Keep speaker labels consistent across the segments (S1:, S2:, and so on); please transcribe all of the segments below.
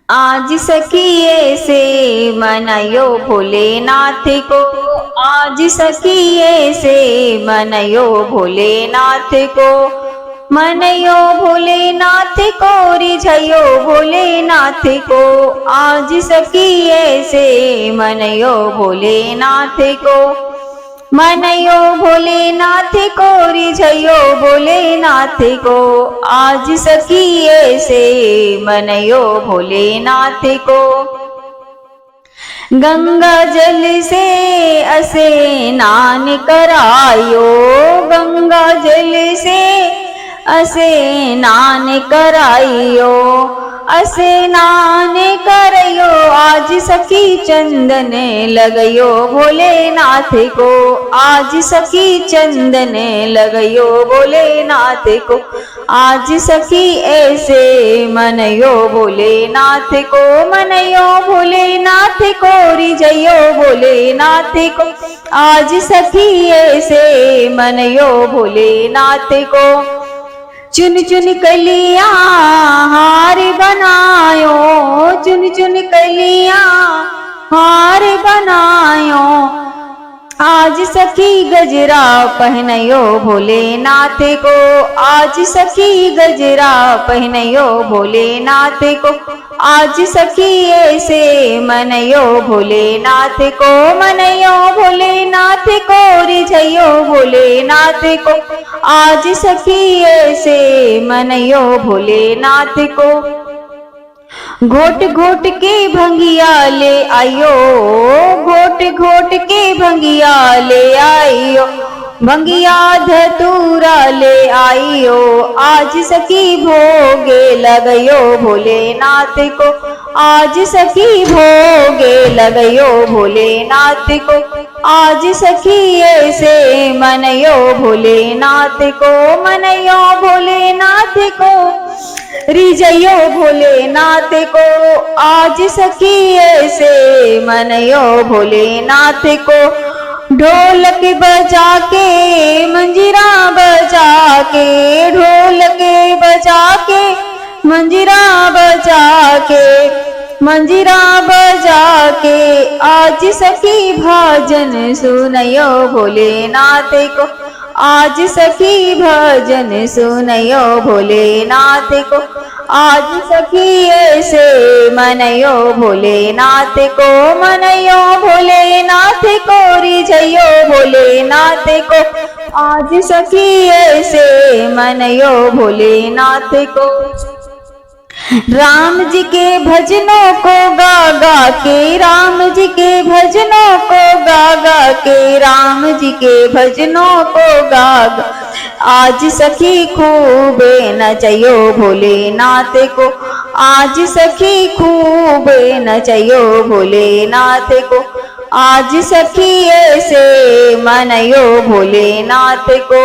S1: आज सखिए से मनयो भोलेनाथ को, आज सखिए से मनयो भोलेनाथ को, मनयो भोलेनाथ को रिझयो भोलेनाथ को। आज सखिए से मनयो भोलेनाथ को, मनयो भोलेनाथ को रिझयो भोलेनाथ को। आज सखिए से मनयो भोलेनाथ को। गंगा जल से स्नान करायो, गंगा जल से स्नान कराइयो, स्नान करयो। आज सखी चंदन लगयो भोलेनाथ को, आज सखी चंदन लगयो भोलेनाथ को। आज सखी ऐसे मनयो भोलेनाथ को, मनयो भोलेनाथ को रिझयो भोलेनाथ को। आज सखी ऐसे मनयो भोलेनाथ को। चुन चुन कलियां हार बनायो, चुन चुन कलियां हार बनायो। आज सखी गजरा पहनयो भोलेनाथ को, आज सखी गजरा पहनयो भोलेनाथ को। आज सखी ऐसे मनयो भोलेनाथ को, मनयो भोलेनाथ को रिझयो भोलेनाथ को। आज सखी ऐसे मनयो भोलेनाथ को। घोट घोट के भंगिया ले आयो, घोट घोट के भंगिया ले आइयो, भंगिया धतूरा ले आइयो। आज सखी भोगे लगयो भोलेनाथ को, आज सखी भोगे लगयो भोलेनाथ को। आज सखी ऐसे मनयो भोलेनाथ को, मनयो भोलेनाथ को रिझयो भोलेनाथ को। आज सखी ऐसे मनयो भोलेनाथ को। ढोलक बजा के मंजीरा बजा के, ढोलक बजा के मंजीरा बजा के, मंजीरा बजा के। आज सखी भजन सुनयो भोलेनाथ को, आज सखी भजन सुनयो भोलेनाथ को। आज सखी ऐसे मनयो भोलेनाथ को, मनयो भोलेनाथ को रिझयो भोलेनाथ को। आज सखी ऐसे मनयो भोलेनाथ को। राम जी के भजनों को गा गा के, राम जी के भजनों को गा गा के, राम जी के भजनों को गा गा। आज सखी खूबे नचयो भोलेनाथ को, आज सखी खूबे नचयो भोलेनाथ को। आज सखी ऐसे मनयो भोलेनाथ को,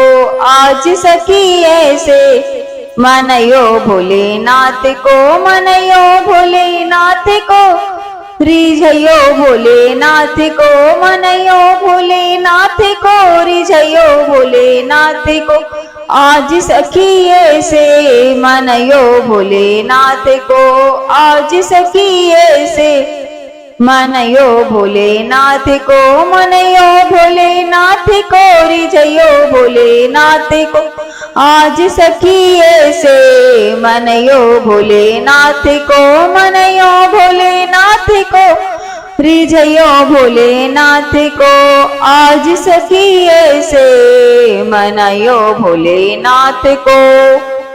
S1: आज सखी ऐसे मनयो भोलेनाथ को, मनयो भोलेनाथ को रिझयो भोलेनाथ को, मनयो भोलेनाथ को रिझयो भोलेनाथ को। आज सखी ऐसे मनयो भोलेनाथ को, आज सखी ऐसे मनयो भोलेनाथ को, मनयो भोलेनाथ को रिझयो भोलेनाथ को। आज सखी ऐसे मनयो भोलेनाथ को, मनयो भोलेनाथ को रिझयो भोलेनाथ को। आज सखी ऐसे मनयो भोलेनाथ को।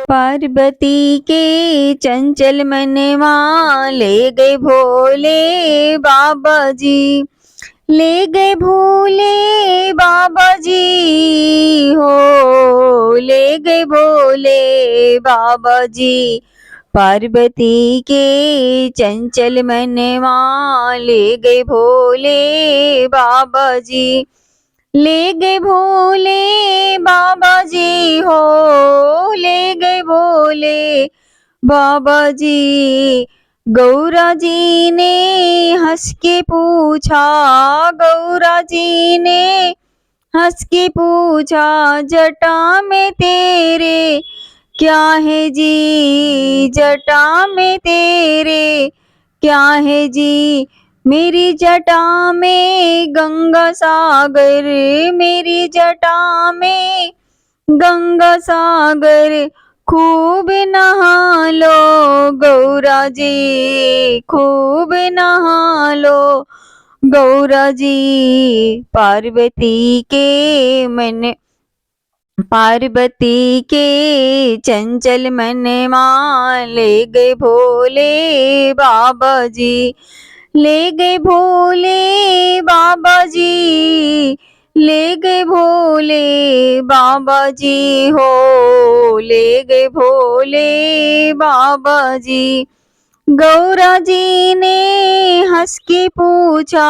S1: पार्वती के चंचल मनवा ले गए भोले बाबा जी, ले गए भोले बाबा जी हो, ले गए भोले बाबा जी। पार्वती के चंचल मनवा ले गए भोले बाबा जी, ले गए भोले बाबा जी हो, ले गए भोले बाबा जी। गौरा जी ने हंस के पूछा, गौरा जी ने हंस के पूछा, जटा में तेरे क्या है जी, जटा में तेरे क्या है जी। मेरी जटा में गंगा सागर, मेरी जटा में गंगा सागर, खूब नहा लो गौरा जी, खूब नहा लो गौरा जी। पार्वती के मन, पार्वती के चंचल मन मान ले गए भोले बाबा जी, ले गए भोले बाबा जी, ले गए भोले बाबा जी हो, ले गए भोले बाबा जी। गौरा जी ने हंस के पूछा,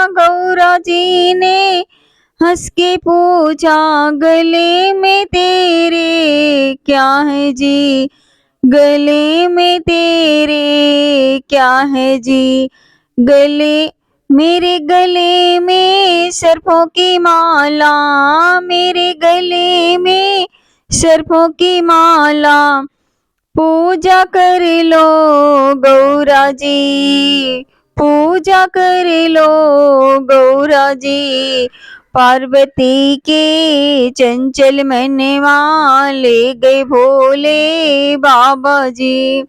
S1: गौरा जी ने हंस के पूछा, गले में तेरे क्या है जी, गले में तेरे क्या है जी। गले, मेरे गले में सर्पों की माला, मेरे गले में सर्पों की माला, पूजा कर लो गौरा जी, पूजा कर लो गौरा जी। पार्वती के चंचल मनवा ले गए भोले बाबा जी,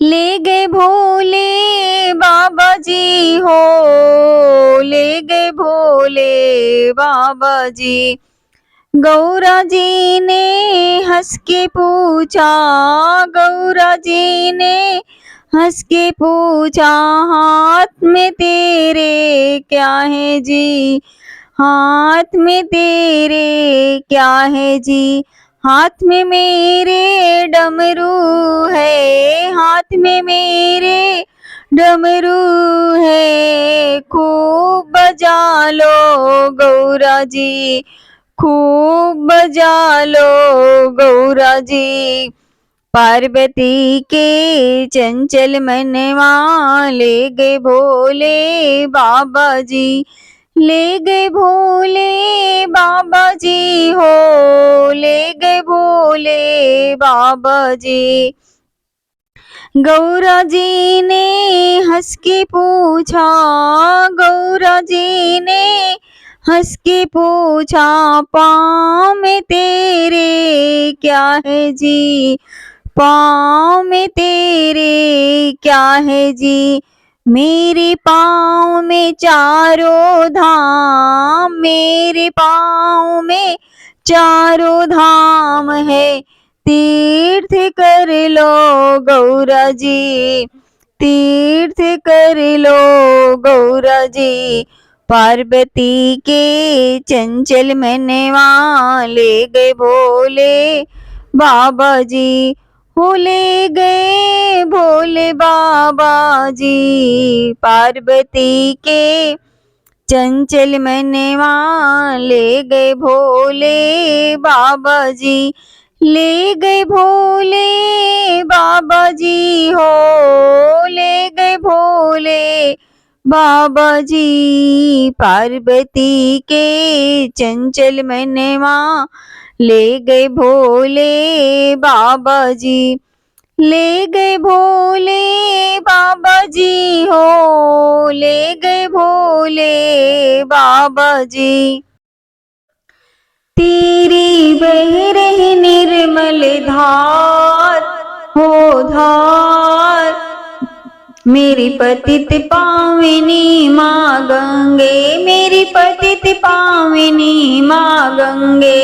S1: ले गए भोले बाबा जी हो, ले गए भोले बाबा जी। गौरा जी ने हंस के पूछा, गौरा जी ने हंस के पूछा, हाथ में तेरे क्या है जी, हाथ में तेरे क्या है जी। हाथ में मेरे डमरू है, हाथ में मेरे डमरू है, खूब बजा लो गौरा जी, खूब बजा लो गौरा जी। पार्वती के चंचल मनवा ले गए भोले बाबा जी, ले गए भोले बाबा जी हो, ले गए भोले बाबा जी। गौरा जी ने हंस के पूछा, गौरा जी ने हंस के पूछा, पाँव में तेरे क्या है जी, पाँव में तेरे क्या है जी। मेरे पाँव में चारों धाम, मेरे पाँव में चारों धाम है, तीर्थ कर लो गौरा जी, तीर्थ कर लो गौरा जी। पार्वती के चंचल मनवा ले गए भोले बाबा जी, हो ले गए भोले बाबा जी। पार्वती के चंचल मनवा ले गए भोले बाबा जी, ले गए भोले बाबा जी हो, ले गए भोले बाबा जी। पार्वती के चंचल मनवा ले गए भोले बाबा जी, ले गए भोले बाबा जी हो, ले गए भोले बाबा जी। तेरी बह रही निर्मल धार हो धार, मेरी पतित पावनी माँ गंगे, मेरी पतित पावनी माँ गंगे।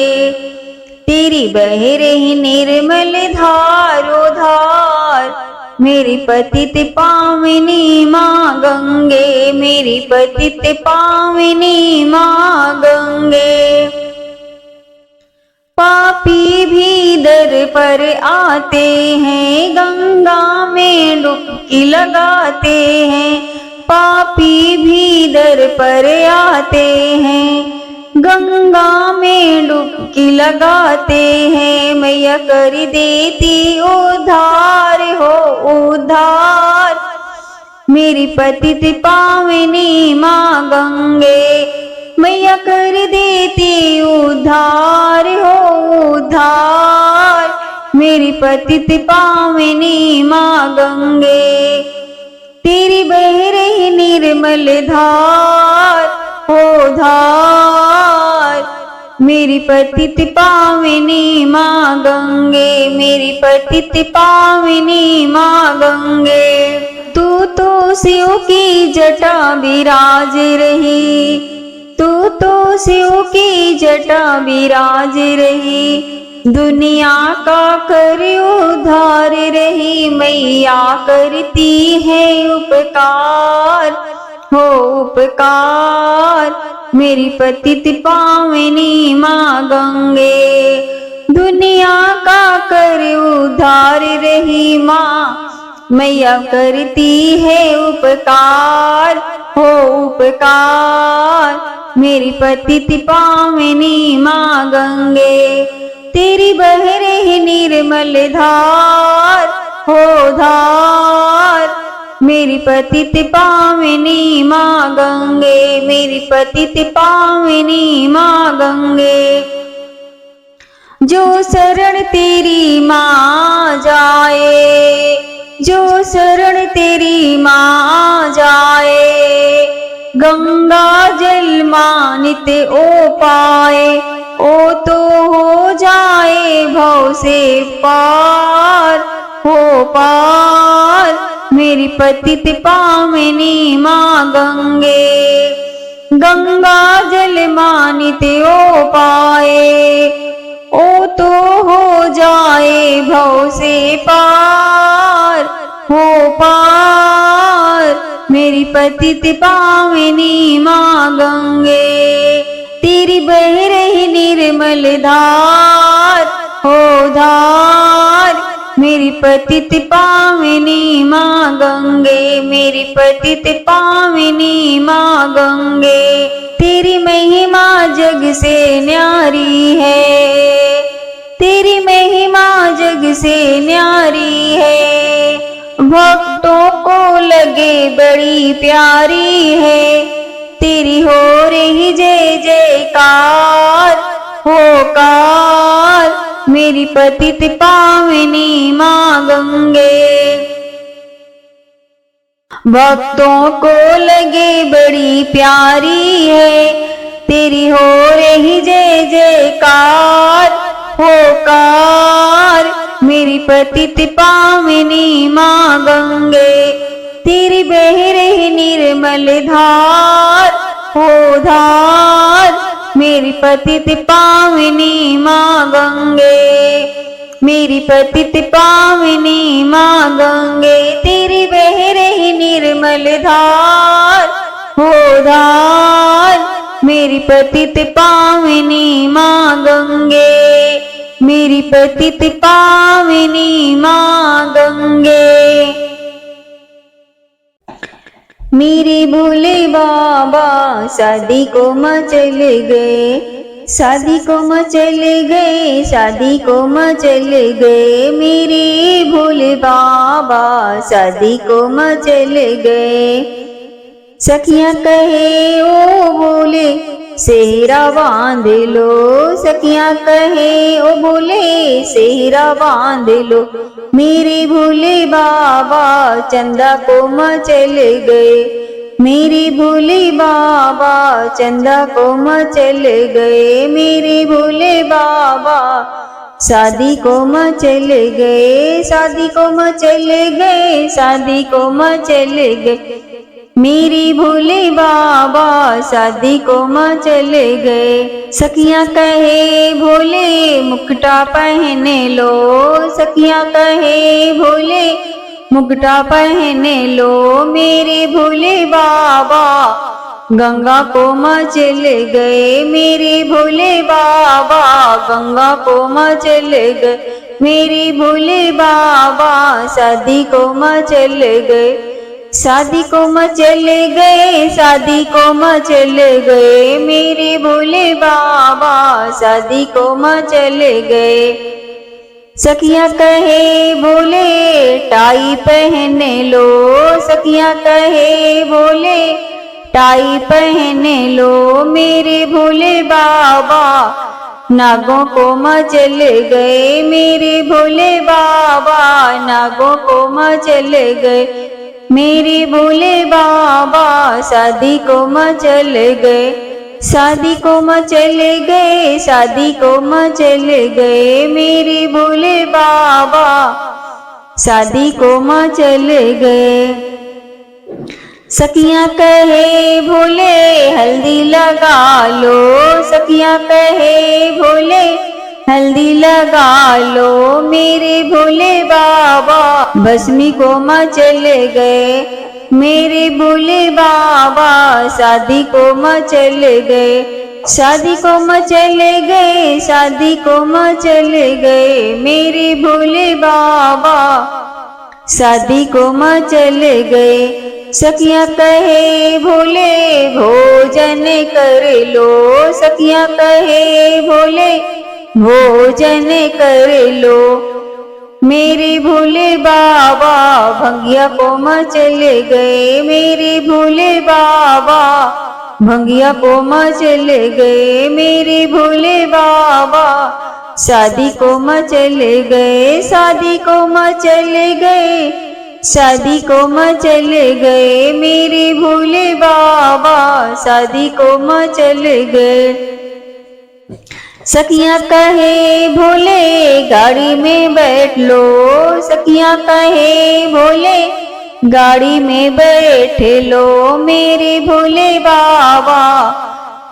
S1: तेरी बह रही निर्मल धारो धार, मेरी पतित पावनी माँ गंगे, मेरी पतित पावनी माँ गंगे। पापी भी दर पर आते हैं, गंगा में डुबकी लगाते हैं, पापी भी दर पर आते हैं, गंगा में डुबकी लगाते हैं। मैया कर देती उद्धार हो उद्धार, मेरी पतित पावनी माँ गंगे, मैया कर देती उद्धार हो उद्धार, मेरी पतित पावनी माँ गंगे। तेरी बह रही निर्मल धार हो धार। मेरी पतित पावनी माँ गंगे, मेरी पतित पावनी माँ गंगे। तू तो शिव की जटा विराज रही, तू तो शिव की जटा विराज रही। दुनिया का कर उद्धार रही, मैया करती है उपकार हो उपकार। मेरी पतित पावनी माँ गंगे, दुनिया का कर उद्धार रही माँ, मैया करती है उपकार हो उपकार। मेरी पतित पावनी माँ गंगे, तेरी बह रही निर्मल धार हो धार। मेरी पतित पावनी माँ गंगे, मेरी पतित पावनी माँ गंगे। जो शरण तेरी माँ जाए, जो शरण तेरी माँ जाए, गंगा जल मानित ओ पाए, ओ तो हो जाए भव से पार हो पार। मेरी पतित पावनी माँ गंगे, गंगा जल मानित ओ पाए, ओ तो हो जाए भव से पार हो पार। मेरी पतित पावनी माँ गंगे, तेरी बह रही निर्मल धार हो धार। मेरी पतित पावनी माँ गंगे, मेरी पतित पावनी माँ गंगे। तेरी महिमा जग से न्यारी है, तेरी महिमा जग से न्यारी है। भक्तों को लगे बड़ी प्यारी है, तेरी हो रही जय जयकार हो कार। मेरी पतित पावनी माँ गंगे, भक्तों को लगे बड़ी प्यारी है, तेरी हो रही जय जयकार हो कार। मेरी पतित पावनी माँ गंगे, तेरी बह रही निर्मल धार हो धार। मेरी पतित पावनी माँ गंगे, मेरी पतित पावनी माँ गंगे। तेरी बह रही निर्मल धार हो धार। मेरी पतित पावनी माँ गंगे, मेरी पतित पावनी माँ गंगे। मेरे भोले बाबा शादी को मचल गए, शादी को मचल गए, शादी को मचल गए। मेरे भोले बाबा शादी को मचल गए। सखियां कहे ओ बोले सेहरा बांध लो, सखियां कहे ओ बोले सेहरा बांध लो। मेरे भोले बाबा चंदा को मचल गए, मेरे भोले बाबा चंदा को मचल गए। मेरे भोले बाबा शादी को मचल गए, शादी को मचल गए, शादी को मचल गए। मेरे भोले बाबा शादी को मचल गए। सखियां कहे भोले मुकुटा पहने लो, सखियां कहे भोले मुकुटा पहने लो। मेरे भोले बाबा गंगा को मचल गए, मेरे भोले बाबा गंगा को मचल गए। मेरे भोले बाबा शादी को मचल गए, शादी को मचल गए, शादी को मचल गए। मेरे भोले बाबा शादी को मचल गए। सखियां कहे भोले टाई पहने लो, सखियां कहे भोले टाई पहने लो। मेरे भोले बाबा नागों को मचल गए, मेरे भोले बाबा नागों को मचल गए। मेरे भोले बाबा शादी को मचल गए, शादी को मचल गए, शादी को मचल गए, मेरे भोले बाबा शादी को मचल गए। सखियां कहे भोले हल्दी लगा लो, सखियां कहे भोले हल्दी लगा लो, मेरे भोले बाबा भस्मी को मचल गए, मेरे भोले बाबा शादी को मचल गए, शादी को मचल गए, शादी को मचल गए, मेरे भोले बाबा शादी को मचल गए। सखियां कहे भोले भोजन कर लो, सखियां कहे भोले भोजन कर लो, मेरे भोले बाबा भंगिया को मचल गए, मेरे भोले बाबा भंगिया को मचल गए, मेरे भोले बाबा शादी को मचल गए, शादी को मचल गए, शादी को मचल गए, मेरे भोले बाबा शादी को मचल गए। सखियां कहे भोले गाड़ी में बैठ लो, सखियां कहे भोले गाड़ी में बैठ लो, मेरे भोले बाबा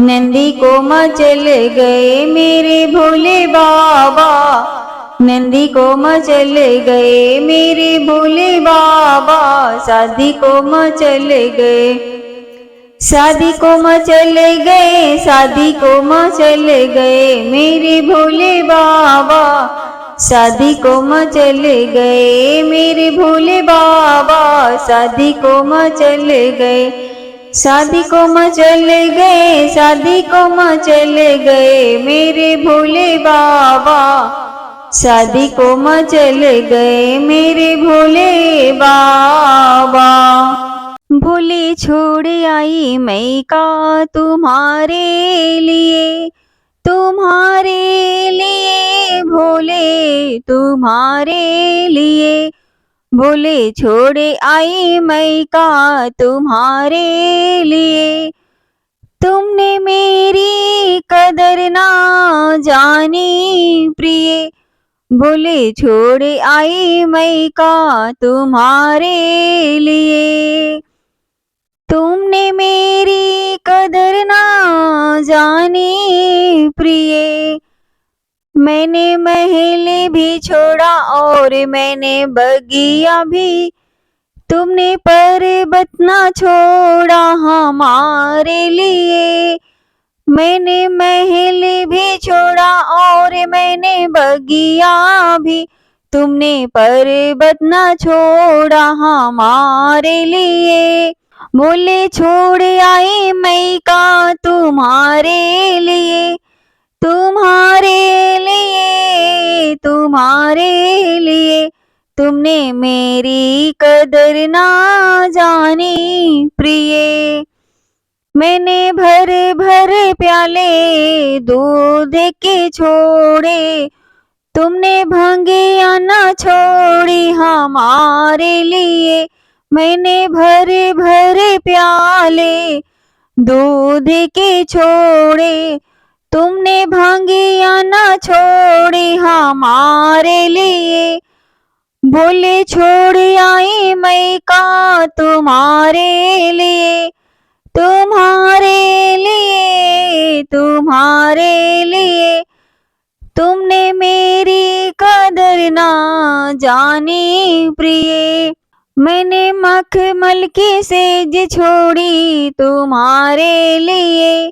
S1: नंदी को मचल गए, मेरे भोले बाबा नंदी को मचल गए, मेरे भोले बाबा शादी को मचल गए, शादी को मचल गए, शादी को मचल गए, मेरे भोले बाबा शादी को मचल गए, मेरे भोले बाबा शादी को मचल गए, शादी को मचल गए, शादी को मचल गए, मेरे भोले बाबा शादी को मचल गए, मेरे भोले बाबा। भोले छोड़ आई मैका तुम्हारे लिए, तुम्हारे लिए भोले तुम्हारे लिए, भोले छोड़ आई मैका तुम्हारे लिए, तुमने मेरी कदर ना जानी प्रिय, भोले छोड़ आई मैका तुम्हारे लिए, तुमने मेरी कदर ना जानी प्रिय, मैंने महल भी छोड़ा और मैंने बगिया भी, तुमने पर्वत ना छोड़ा हमारे लिए, मैंने महल भी छोड़ा और मैंने बगिया भी, तुमने पर्वत ना छोड़ा हमारे लिए, भोले छोड़ आई मैका तुम्हारे लिए, तुम्हारे लिए, तुम्हारे लिए, तुमने मेरी कदर ना जानी प्रिय, मैंने भर भर प्याले दूध के छोड़े, तुमने भांगिया ना छोड़ी हमारे लिए, मैंने भर भर प्याले दूध के छोड़े, तुमने भांगिया ना छोड़ी हमारे लिए, भोले छोड़ आई मैका तुम्हारे लिए, तुम्हारे लिए, तुम्हारे लिए, तुमने मेरी कदर ना जानी प्रिय, मैंने मखमल की सेज छोड़ी तुम्हारे लिए,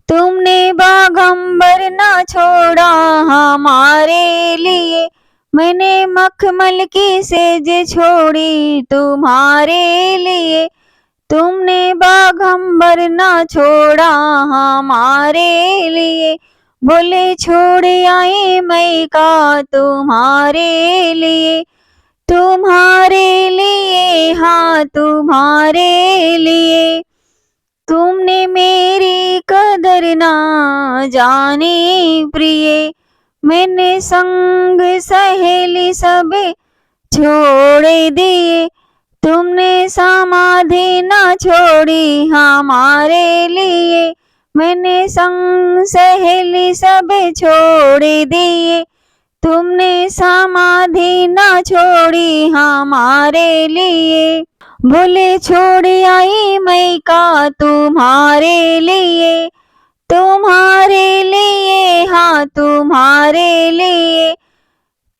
S1: तुमने बागंबर ना छोड़ा हमारे लिए, मैंने मखमल की सेज छोड़ी तुम्हारे लिए, तुमने बागंबर ना छोड़ा हमारे लिए, भोले छोड़ आई मैका तुम्हारे लिए, तुम्हारे लिए, हाँ तुम्हारे लिए, तुमने मेरी कदर ना जानी प्रिय, मैंने संग सहेली सब छोड़ दिए, तुमने समाधि न छोड़ी हमारे लिए, मैंने संग सहेली सब छोड़ दिए। तुमने समाधि न छोड़ी हमारे लिए, बोले छोड़ आई मैं का तुम्हारे लिए, तुम्हारे लिए हाँ तुम्हारे लिए।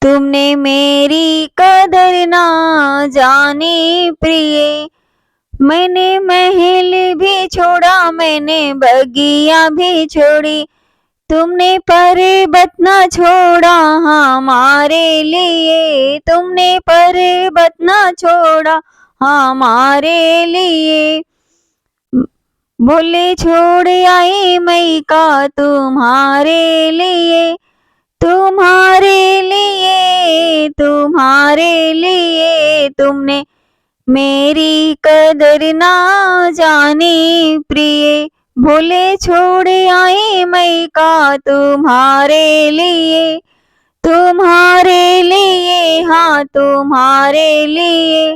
S1: तुमने मेरी कदर ना जानी प्रिय, मैंने महल भी छोड़ा, मैंने बगिया भी छोड़ी, तुमने पर्वत न छोड़ा हमारे लिए, तुमने पर्वत न छोड़ा हमारे लिए। बोले छोड़ आई मैं का तुम्हारे लिए, तुम्हारे लिए तुम्हारे लिए। तुमने मेरी कदर ना जानी प्रिय, भोले छोड़ आई मैं का तुम्हारे लिए, तुम्हारे लिए हाँ तुम्हारे लिए।